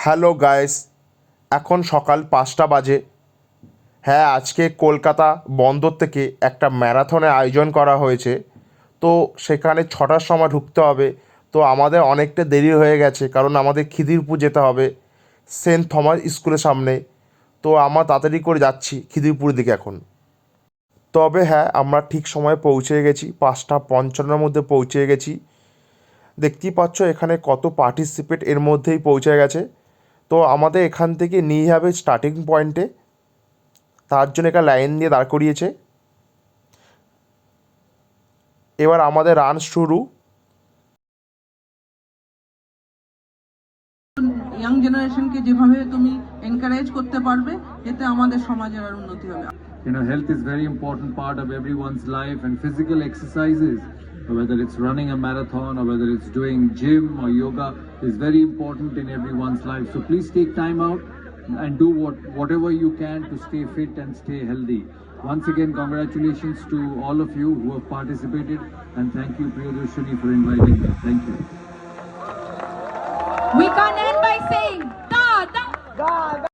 Hello guys, এখন সকাল 5টা বাজে। হ্যাঁ, আজকে কলকাতা বন্দর থেকে একটা ম্যারাথনের আয়োজন করা হয়েছে। তো সেখানে 6টার সময় ঢুকতে হবে। তো আমাদের অনেকটা দেরি হয়ে গেছে, কারণ আমাদের খিদিরপুর যেতে হবে, সেন্ট থমাস স্কুলের সামনে। তো আমরা তাড়াতাড়ি করে যাচ্ছি খিদিরপুরের দিকে এখন। তবে হ্যাঁ, আমরা ঠিক সময়ে পৌঁছে গেছি, 5:55-এর মধ্যে পৌঁছে গেছি। দেখতেই পাচ্ছ এখানে কত পার্টিসিপেট এর মধ্যেই পৌঁছে গেছে। তো আমাদের এখান থেকে নিয়ে যাবে স্টার্টিং পয়েন্টে, তার জন্য একটা লাইন দিয়ে দাঁড় করিয়েছে। এবার আমাদের রান শুরু। ইয়াং জেনারেশনকে যেভাবে তুমি এনকারেজ করতে পারবে, এতে আমাদের সমাজের আর উন্নতি হবে। Health is very important part of everyone's life, and physical exercises, whether it's running a marathon or whether it's doing gym or yoga, is very important in everyone's life. So please take time out and do whatever you can to stay fit and stay healthy. Once again, congratulations to all of you who have participated, and thank you, Priyadarshini, for inviting me. Thank you. We can't end by saying